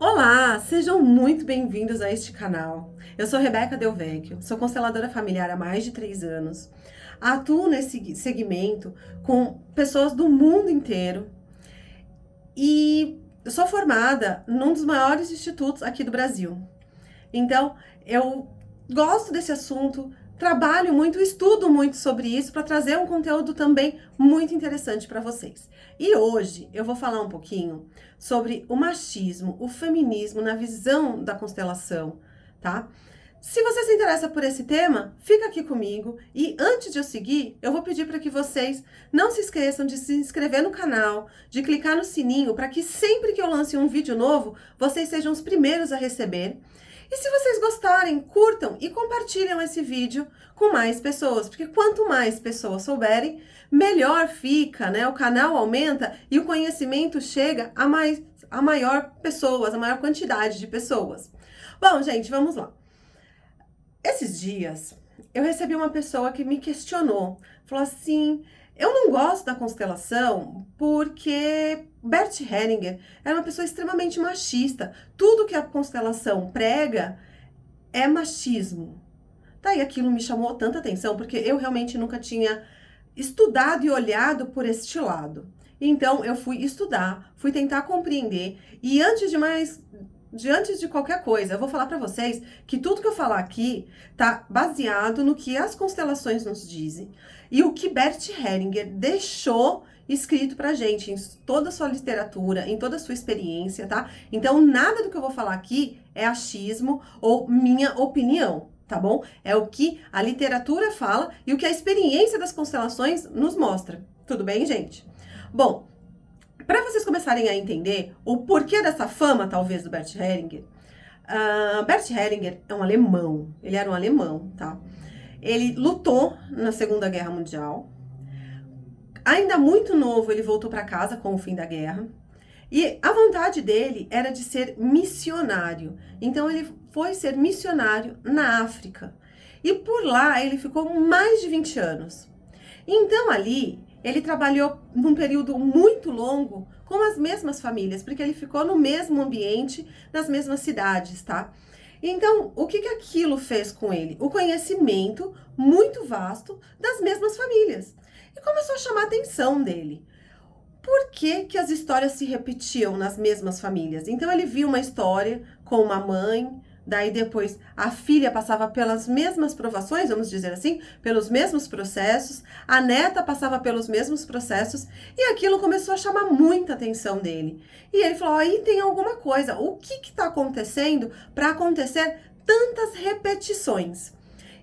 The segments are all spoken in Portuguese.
Olá, sejam muito bem-vindos a este canal. Eu sou Rebeca Del Vecchio, sou consteladora familiar há mais de 3 anos. Atuo nesse segmento com pessoas do mundo inteiro e sou formada num dos maiores institutos aqui do Brasil. Então, eu gosto desse assunto, trabalho muito, estudo muito sobre isso para trazer um conteúdo também muito interessante para vocês. E hoje eu vou falar um pouquinho sobre o machismo, o feminismo na visão da constelação, tá? Se você se interessa por esse tema, fica aqui comigo e antes de eu seguir, eu vou pedir para que vocês não se esqueçam de se inscrever no canal, de clicar no sininho para que sempre que eu lance um vídeo novo, vocês sejam os primeiros a receber. E se vocês gostarem, curtam e compartilhem esse vídeo com mais pessoas, porque quanto mais pessoas souberem, melhor fica, né? O canal aumenta e o conhecimento chega a maior pessoas, a maior quantidade de pessoas. Bom, gente, vamos lá. Esses dias, eu recebi uma pessoa que me questionou, falou assim: eu não gosto da constelação porque Bert Hellinger era uma pessoa extremamente machista. Tudo que a constelação prega é machismo. Daí aquilo me chamou tanta atenção, porque eu realmente nunca tinha estudado e olhado por este lado. Então eu fui estudar, fui tentar compreender e antes de qualquer coisa, eu vou falar para vocês que tudo que eu falar aqui tá baseado no que as constelações nos dizem e o que Bert Hellinger deixou escrito pra gente em toda a sua literatura, em toda a sua experiência, tá? Então nada do que eu vou falar aqui é achismo ou minha opinião, tá bom? É o que a literatura fala e o que a experiência das constelações nos mostra. Tudo bem, gente? Bom, para vocês começarem a entender o porquê dessa fama, talvez, do Bert Hellinger, Bert Hellinger é um alemão. Ele era um alemão, tá? Ele lutou na Segunda Guerra Mundial. Ainda muito novo, ele voltou para casa com o fim da guerra. E a vontade dele era de ser missionário. Então, ele foi ser missionário na África. E por lá, ele ficou mais de 20 anos. Então, ali, ele trabalhou num período muito longo com as mesmas famílias, porque ele ficou no mesmo ambiente, nas mesmas cidades, tá? Então, o que aquilo fez com ele? O conhecimento muito vasto das mesmas famílias. E começou a chamar a atenção dele. Por que que as histórias se repetiam nas mesmas famílias? Então, ele viu uma história com uma mãe, daí depois a filha passava pelas mesmas provações, vamos dizer assim, pelos mesmos processos, a neta passava pelos mesmos processos e aquilo começou a chamar muita atenção dele. E ele falou: aí tem alguma coisa, o que está acontecendo para acontecer tantas repetições?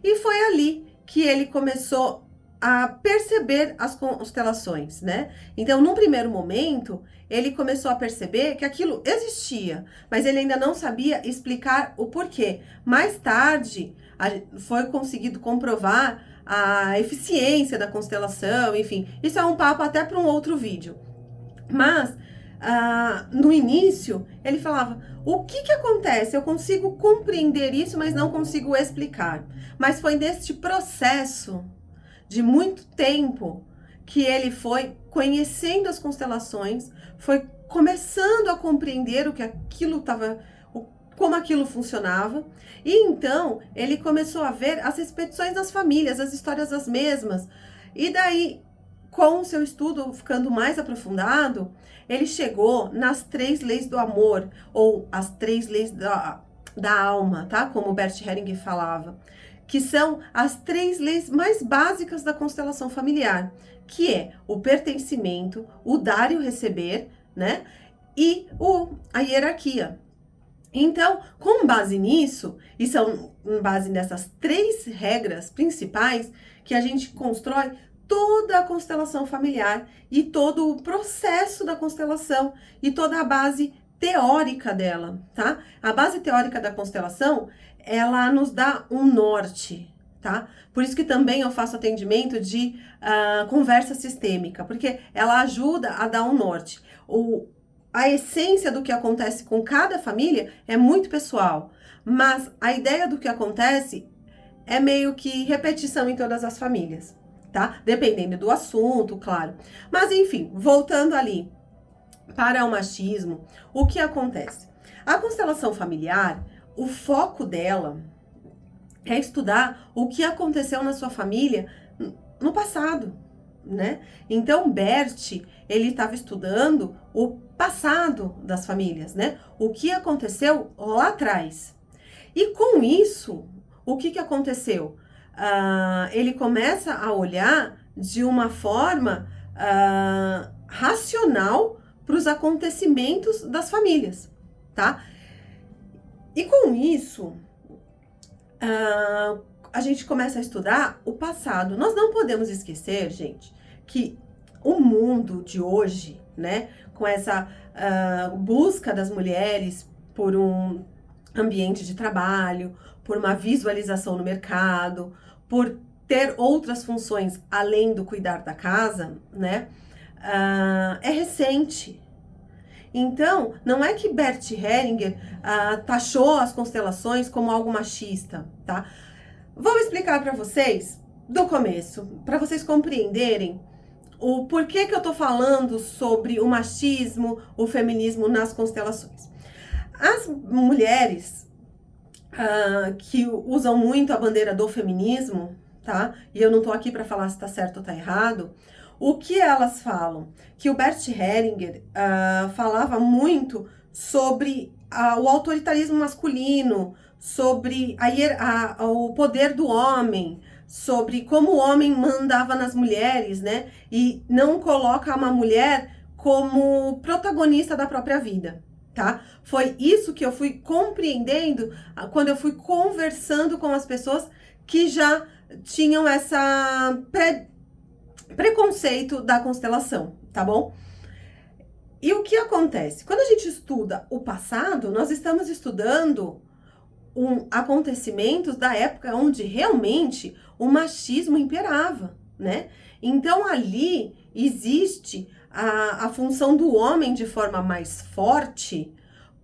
E foi ali que ele começou a perceber as constelações, né? Então, num primeiro momento, ele começou a perceber que aquilo existia, mas ele ainda não sabia explicar o porquê. Mais tarde, foi conseguido comprovar a eficiência da constelação, enfim. Isso é um papo até para um outro vídeo. Mas, no início, ele falava: o que acontece? Eu consigo compreender isso, mas não consigo explicar. Mas foi neste processo de muito tempo que ele foi conhecendo as constelações, foi começando a compreender o que aquilo estava, como aquilo funcionava, e então ele começou a ver as repetições das famílias, as histórias as mesmas, e daí, com o seu estudo ficando mais aprofundado, ele chegou nas 3 leis do amor, ou as 3 leis da alma, tá? Como Bert Hellinger falava, que são as 3 leis mais básicas da constelação familiar, que é o pertencimento, o dar e o receber, né? E a hierarquia. Então, com base nisso, e são com base nessas 3 regras principais, que a gente constrói toda a constelação familiar e todo o processo da constelação e toda a base teórica dela, tá? A base teórica da constelação, ela nos dá um norte, tá? Por isso que também eu faço atendimento de conversa sistêmica, porque ela ajuda a dar um norte. A essência do que acontece com cada família é muito pessoal, mas a ideia do que acontece é meio que repetição em todas as famílias, tá? Dependendo do assunto, claro. Mas enfim, voltando ali. para o machismo, o que acontece? A constelação familiar, o foco dela é estudar o que aconteceu na sua família no passado, né? Então, Bert, ele estava estudando o passado das famílias, né? O que aconteceu lá atrás. E com isso, o que aconteceu? Ele começa a olhar de uma forma racional para os acontecimentos das famílias, tá? E com isso, a gente começa a estudar o passado. Nós não podemos esquecer, gente, que o mundo de hoje, né, com essa busca das mulheres por um ambiente de trabalho, por uma visualização no mercado, por ter outras funções além do cuidar da casa, né, é recente. Então, não é que Bert Hellinger taxou as constelações como algo machista, tá? Vou explicar para vocês do começo, para vocês compreenderem o porquê que eu tô falando sobre o machismo, o feminismo nas constelações. As mulheres que usam muito a bandeira do feminismo, tá? E eu não tô aqui para falar se tá certo ou tá errado. O que elas falam? Que o Bert Hellinger falava muito sobre o autoritarismo masculino, sobre o poder do homem, sobre como o homem mandava nas mulheres, né? E não coloca uma mulher como protagonista da própria vida, tá? Foi isso que eu fui compreendendo quando eu fui conversando com as pessoas que já tinham essa preconceito da constelação, tá bom? E o que acontece? Quando a gente estuda o passado, nós estamos estudando acontecimentos da época onde realmente o machismo imperava, né? Então ali existe a função do homem de forma mais forte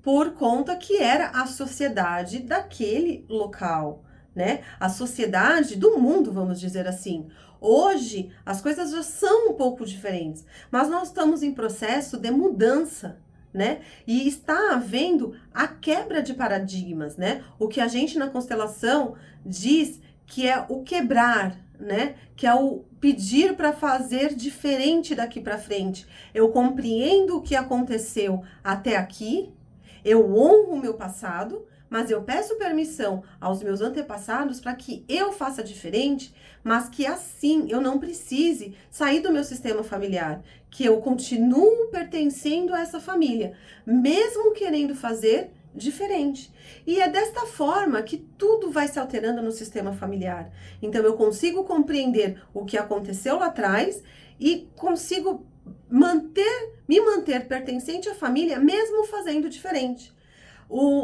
por conta que era a sociedade daquele local, né? A sociedade do mundo, vamos dizer assim. Hoje as coisas já são um pouco diferentes, mas nós estamos em processo de mudança, né? E está havendo a quebra de paradigmas, né? O que a gente na constelação diz que é o quebrar, né? Que é o pedir para fazer diferente daqui para frente. Eu compreendo o que aconteceu até aqui, eu honro o meu passado, mas eu peço permissão aos meus antepassados para que eu faça diferente, mas que assim eu não precise sair do meu sistema familiar, que eu continuo pertencendo a essa família, mesmo querendo fazer diferente. E é desta forma que tudo vai se alterando no sistema familiar. Então eu consigo compreender o que aconteceu lá atrás e consigo me manter pertencente à família, mesmo fazendo diferente.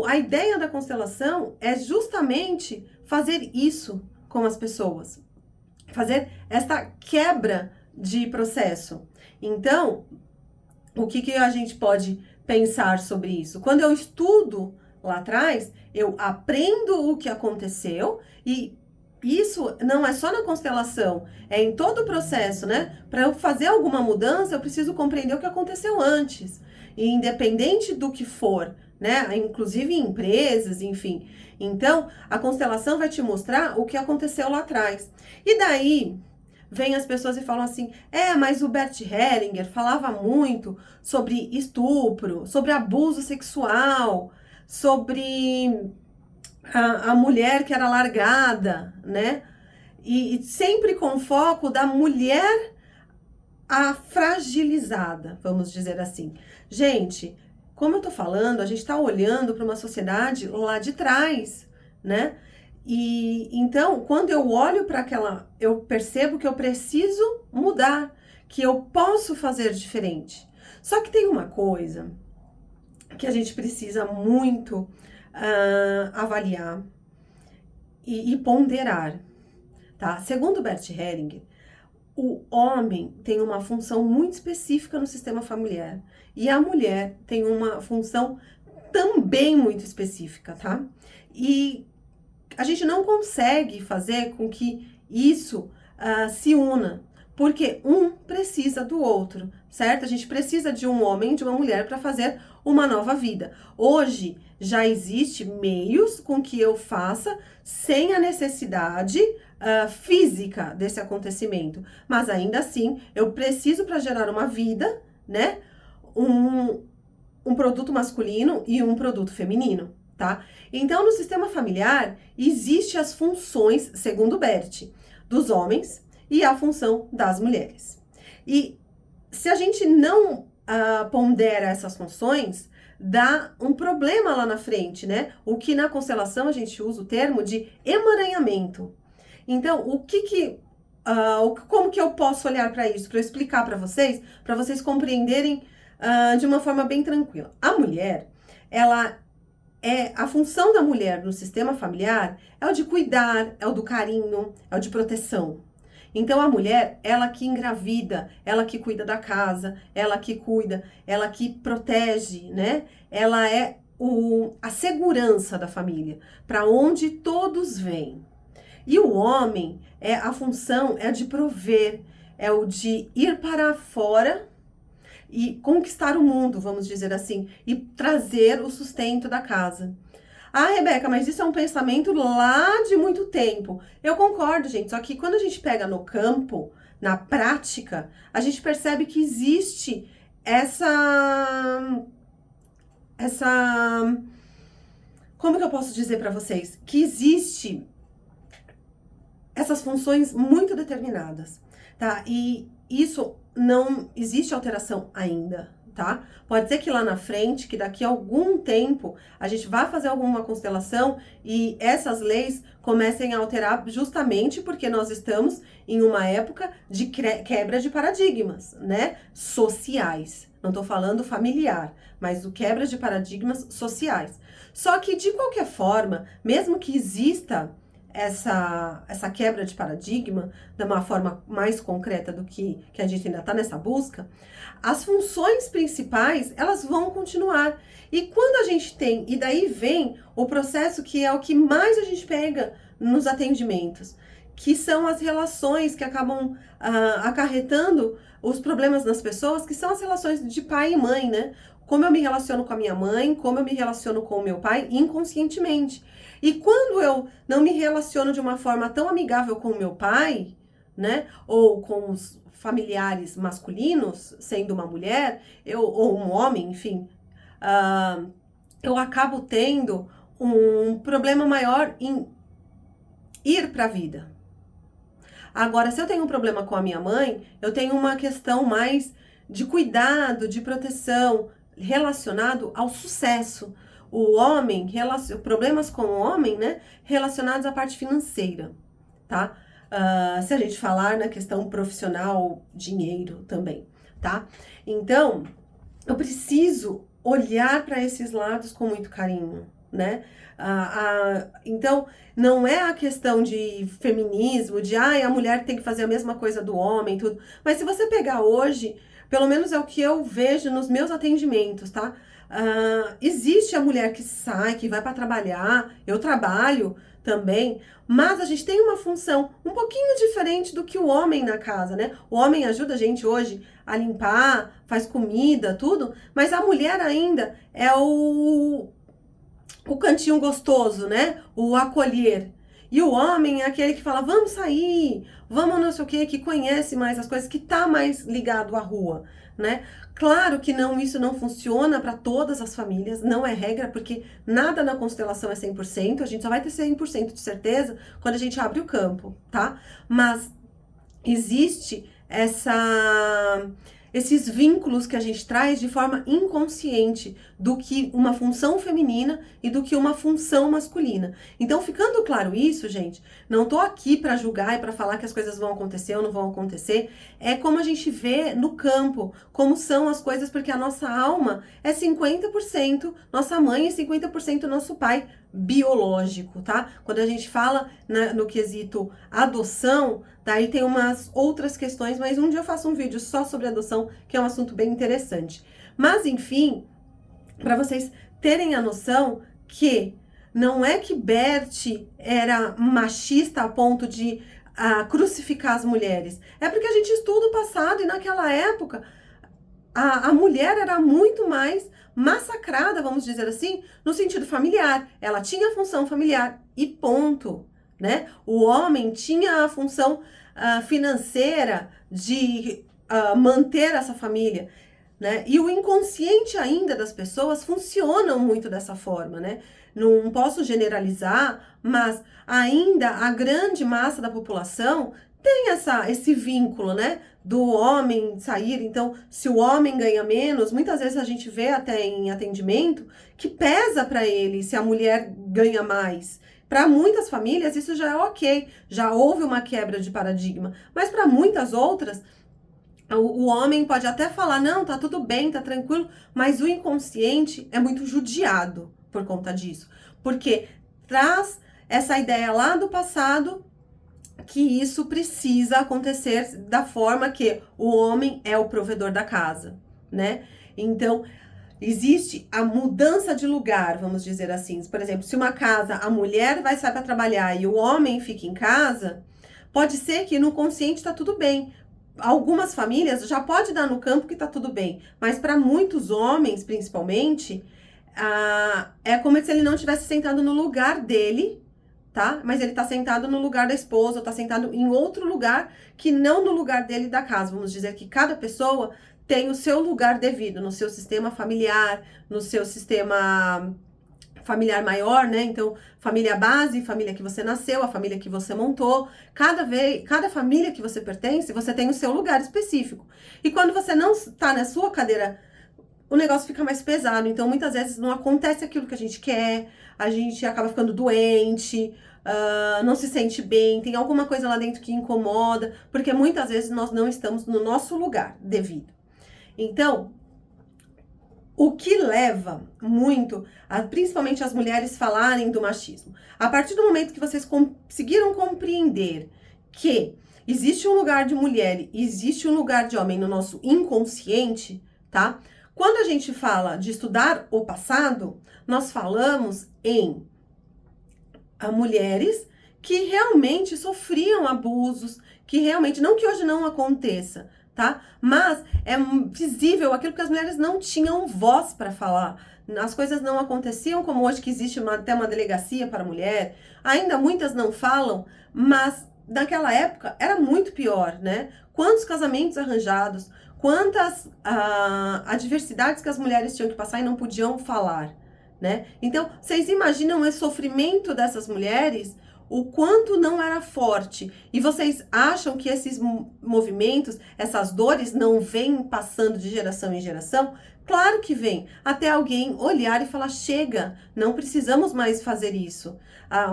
A ideia da constelação é justamente fazer isso com as pessoas, fazer esta quebra de processo. Então, o que a gente pode pensar sobre isso? Quando eu estudo lá atrás, eu aprendo o que aconteceu e isso não é só na constelação, é em todo o processo, né? Para eu fazer alguma mudança, eu preciso compreender o que aconteceu antes. E independente do que for, né? Inclusive em empresas, enfim. Então, a constelação vai te mostrar o que aconteceu lá atrás. E daí, vem as pessoas e falam assim, mas o Bert Hellinger falava muito sobre estupro, sobre abuso sexual, sobre a mulher que era largada, né? E sempre com foco da mulher fragilizada, vamos dizer assim. Gente, como eu tô falando, a gente tá olhando para uma sociedade lá de trás, né? E então, quando eu olho para eu percebo que eu preciso mudar, que eu posso fazer diferente. Só que tem uma coisa que a gente precisa muito avaliar e ponderar, tá? Segundo Bert Hellinger, o homem tem uma função muito específica no sistema familiar e a mulher tem uma função também muito específica, tá? E a gente não consegue fazer com que isso se una, Porque um precisa do outro, certo? A gente precisa de um homem e de uma mulher para fazer uma nova vida. Hoje já existe meios com que eu faça sem a necessidade física desse acontecimento. Mas ainda assim, eu preciso para gerar uma vida, né? Um produto masculino e um produto feminino, tá? Então, no sistema familiar, existem as funções, segundo Bert, dos homens e a função das mulheres. E se a gente não pondera essas funções, dá um problema lá na frente, né? O que na constelação a gente usa o termo de emaranhamento. Então, como que eu posso olhar para isso, para eu explicar para vocês compreenderem de uma forma bem tranquila. A mulher, a função da mulher no sistema familiar é o de cuidar, é o do carinho, é o de proteção. Então a mulher, ela que engravida, ela que cuida da casa, ela que cuida, ela que protege, né? Ela é a segurança da família, para onde todos vêm. E o homem, a função é a de prover, é o de ir para fora e conquistar o mundo, vamos dizer assim, e trazer o sustento da casa. Ah, Rebeca, mas isso é um pensamento lá de muito tempo. Eu concordo, gente, só que quando a gente pega no campo, na prática, a gente percebe que existe como que eu posso dizer para vocês? Que existe essas funções muito determinadas, tá? E isso não existe alteração ainda, tá? Pode ser que lá na frente, que daqui a algum tempo, a gente vá fazer alguma constelação e essas leis comecem a alterar justamente porque nós estamos em uma época de quebra de paradigmas, né? Sociais. Não tô falando familiar, mas o quebra de paradigmas sociais. Só que, de qualquer forma, mesmo que exista essa quebra de paradigma de uma forma mais concreta do que a gente ainda está nessa busca, as funções principais, elas vão continuar. E quando a gente tem, e daí vem o processo que é o que mais a gente pega nos atendimentos, que são as relações que acabam acarretando os problemas nas pessoas, que são as relações de pai e mãe, né? Como eu me relaciono com a minha mãe, como eu me relaciono com o meu pai inconscientemente. E quando eu não me relaciono de uma forma tão amigável com o meu pai, né, ou com os familiares masculinos, sendo uma mulher, ou um homem, enfim, eu acabo tendo um problema maior em ir para a vida. Agora, se eu tenho um problema com a minha mãe, eu tenho uma questão mais de cuidado, de proteção, relacionado ao sucesso. O homem, problemas com o homem, né, relacionados à parte financeira, tá? Se a gente falar na questão profissional, dinheiro também, tá? Então, eu preciso olhar para esses lados com muito carinho, né? Então, não é a questão de feminismo, de a mulher tem que fazer a mesma coisa do homem, tudo. Mas se você pegar hoje, pelo menos é o que eu vejo nos meus atendimentos, tá? Existe a mulher que sai, que vai para trabalhar, eu trabalho também, mas a gente tem uma função um pouquinho diferente do que o homem na casa, né? O homem ajuda a gente hoje a limpar, faz comida, tudo, mas a mulher ainda é o cantinho gostoso, né? O acolher. E o homem é aquele que fala, vamos sair, vamos não sei o quê, que conhece mais as coisas, que tá mais ligado à rua, né? Claro que isso não funciona para todas as famílias, não é regra, porque nada na constelação é 100%, a gente só vai ter 100% de certeza quando a gente abre o campo, tá? Mas existe esses vínculos que a gente traz de forma inconsciente do que uma função feminina e do que uma função masculina. Então, ficando claro isso, gente, não tô aqui para julgar e para falar que as coisas vão acontecer ou não vão acontecer, é como a gente vê no campo, como são as coisas, porque a nossa alma é 50% nossa mãe e 50% nosso pai biológico, tá? Quando a gente fala no quesito adoção, daí tem umas outras questões, mas um dia eu faço um vídeo só sobre adoção, que é um assunto bem interessante. Mas, enfim, para vocês terem a noção que não é que Bert era machista a ponto de crucificar as mulheres. É porque a gente estuda o passado e naquela época a mulher era muito mais massacrada, vamos dizer assim, no sentido familiar. Ela tinha a função familiar e ponto, né? O homem tinha a função financeira de manter essa família, né? E o inconsciente ainda das pessoas funcionam muito dessa forma, né? Não posso generalizar, mas ainda a grande massa da população tem esse vínculo, né? Do homem sair. Então, se o homem ganha menos, muitas vezes a gente vê até em atendimento que pesa para ele se a mulher ganha mais. Para muitas famílias, isso já é ok, já houve uma quebra de paradigma, mas para muitas outras, o homem pode até falar, não, tá tudo bem, tá tranquilo, mas o inconsciente é muito judiado por conta disso, porque traz essa ideia lá do passado que isso precisa acontecer da forma que o homem é o provedor da casa, né? Então, existe a mudança de lugar, vamos dizer assim. Por exemplo, se uma casa, a mulher vai sair para trabalhar e o homem fica em casa, pode ser que no consciente está tudo bem. Algumas famílias já pode dar no campo que está tudo bem, mas para muitos homens, principalmente, é como se ele não tivesse sentado no lugar dele, tá? Mas ele tá sentado no lugar da esposa, ou tá sentado em outro lugar que não no lugar dele da casa. Vamos dizer que cada pessoa tem o seu lugar devido no seu sistema familiar, no seu sistema familiar maior, né? Então, família base, família que você nasceu, a família que você montou. Cada família que você pertence, você tem o seu lugar específico. E quando você não tá na sua cadeira, o negócio fica mais pesado. Então, muitas vezes não acontece aquilo que a gente quer, a gente acaba ficando doente, não se sente bem, tem alguma coisa lá dentro que incomoda, porque muitas vezes nós não estamos no nosso lugar devido. Então, o que leva muito, principalmente as mulheres falarem do machismo? A partir do momento que vocês conseguiram compreender que existe um lugar de mulher, existe um lugar de homem no nosso inconsciente, tá? Quando a gente fala de estudar o passado, nós falamos em mulheres que realmente sofriam abusos, que realmente, não que hoje não aconteça, tá? Mas é visível aquilo que as mulheres não tinham voz para falar. As coisas não aconteciam como hoje, que existe até uma delegacia para a mulher. Ainda muitas não falam, mas naquela época era muito pior, né? Quantos casamentos arranjados, quantas adversidades que as mulheres tinham que passar e não podiam falar, né? Então, vocês imaginam o sofrimento dessas mulheres, o quanto não era forte. E vocês acham que esses movimentos, essas dores não vêm passando de geração em geração? Claro que vem. Até alguém olhar e falar, chega, não precisamos mais fazer isso.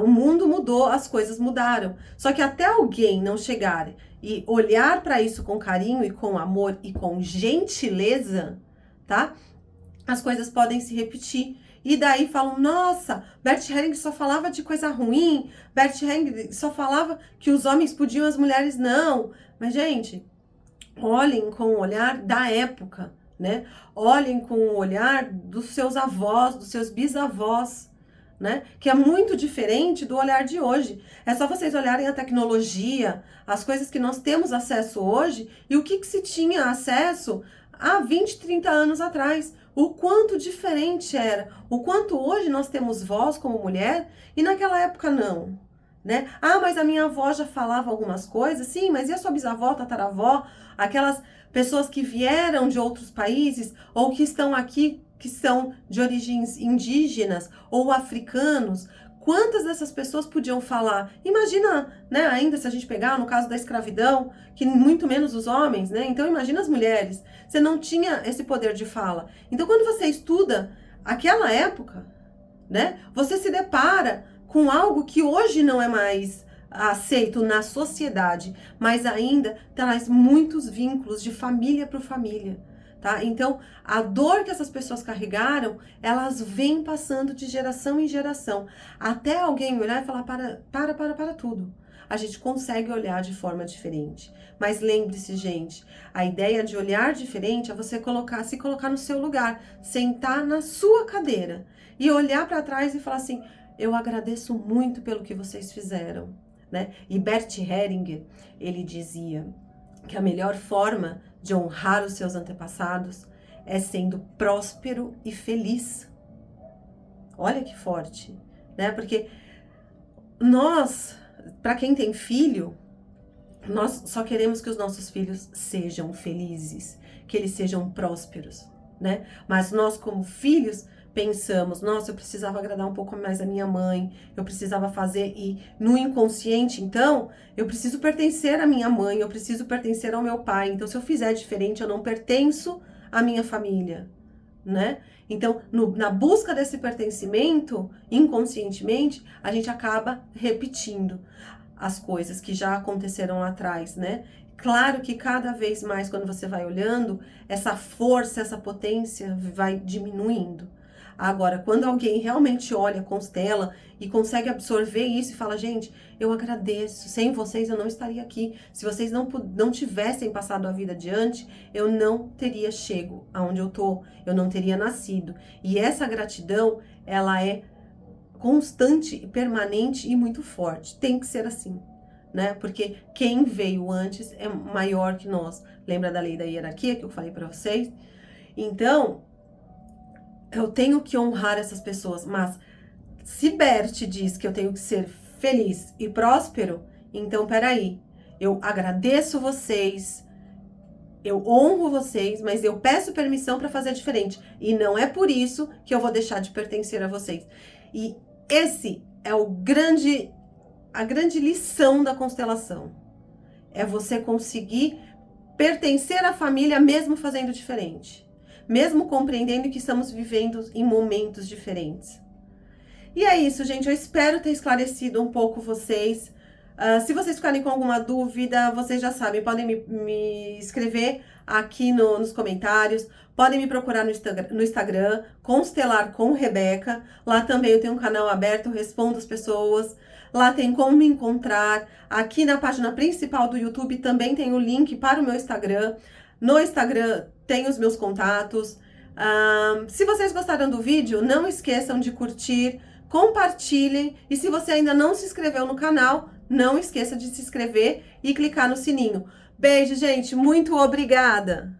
O mundo mudou, as coisas mudaram. Só que até alguém não chegar e olhar para isso com carinho e com amor e com gentileza, tá? As coisas podem se repetir. E daí falam, nossa, Bert Helling só falava de coisa ruim, Bert Helling só falava que os homens podiam, as mulheres não. Mas, gente, olhem com o olhar da época, né? Olhem com o olhar dos seus avós, dos seus bisavós, né? Que é muito diferente do olhar de hoje. É só vocês olharem a tecnologia, as coisas que nós temos acesso hoje e o que se tinha acesso há 20, 30 anos atrás. O quanto diferente era, o quanto hoje nós temos voz como mulher e naquela época não, né? Mas a minha avó já falava algumas coisas, sim, mas e a sua bisavó, tataravó, aquelas pessoas que vieram de outros países ou que estão aqui, que são de origens indígenas ou africanos? Quantas dessas pessoas podiam falar? Imagina, né, ainda se a gente pegar no caso da escravidão, que muito menos os homens, né? Então imagina as mulheres. Você não tinha esse poder de fala. Então quando você estuda aquela época, né, você se depara com algo que hoje não é mais aceito na sociedade, mas ainda traz muitos vínculos de família para família. Tá? Então, a dor que essas pessoas carregaram, elas vêm passando de geração em geração, até alguém olhar e falar, para tudo. A gente consegue olhar de forma diferente. Mas lembre-se, gente, a ideia de olhar diferente é você se colocar no seu lugar, sentar na sua cadeira e olhar para trás e falar assim, eu agradeço muito pelo que vocês fizeram. né? E Bert Hellinger, ele dizia que a melhor forma de honrar os seus antepassados é sendo próspero e feliz. Olha que forte, né? Porque nós, para quem tem filho, nós só queremos que os nossos filhos sejam felizes, que eles sejam prósperos, né? Mas nós, como filhos, pensamos, nossa, eu precisava agradar um pouco mais a minha mãe, eu precisava fazer, e no inconsciente, então, eu preciso pertencer à minha mãe, eu preciso pertencer ao meu pai, então se eu fizer diferente, eu não pertenço à minha família, né? Então, na busca desse pertencimento, inconscientemente, a gente acaba repetindo as coisas que já aconteceram lá atrás, né? Claro que cada vez mais, quando você vai olhando, essa força, essa potência vai diminuindo. Agora, quando alguém realmente olha, constela e consegue absorver isso e fala, gente, eu agradeço, sem vocês eu não estaria aqui. Se vocês não tivessem passado a vida adiante, eu não teria chego aonde eu tô, eu não teria nascido. E essa gratidão, ela é constante, permanente e muito forte. Tem que ser assim, né? Porque quem veio antes é maior que nós. Lembra da lei da hierarquia que eu falei para vocês? Então, eu tenho que honrar essas pessoas, mas se Bert diz que eu tenho que ser feliz e próspero, então peraí, eu agradeço vocês, eu honro vocês, mas eu peço permissão para fazer diferente. E não é por isso que eu vou deixar de pertencer a vocês. E esse é a grande lição da constelação. É você conseguir pertencer à família mesmo fazendo diferente. Mesmo compreendendo que estamos vivendo em momentos diferentes. E é isso, gente. Eu espero ter esclarecido um pouco vocês. Se vocês ficarem com alguma dúvida, vocês já sabem, podem me escrever aqui nos comentários. Podem me procurar no Instagram, Constelar com Rebeca. Lá também eu tenho um canal aberto, eu respondo as pessoas. Lá tem como me encontrar. Aqui na página principal do YouTube também tem o link para o meu Instagram. No Instagram tem os meus contatos. Se vocês gostaram do vídeo, não esqueçam de curtir, compartilhem. E se você ainda não se inscreveu no canal, não esqueça de se inscrever e clicar no sininho. Beijo, gente. Muito obrigada!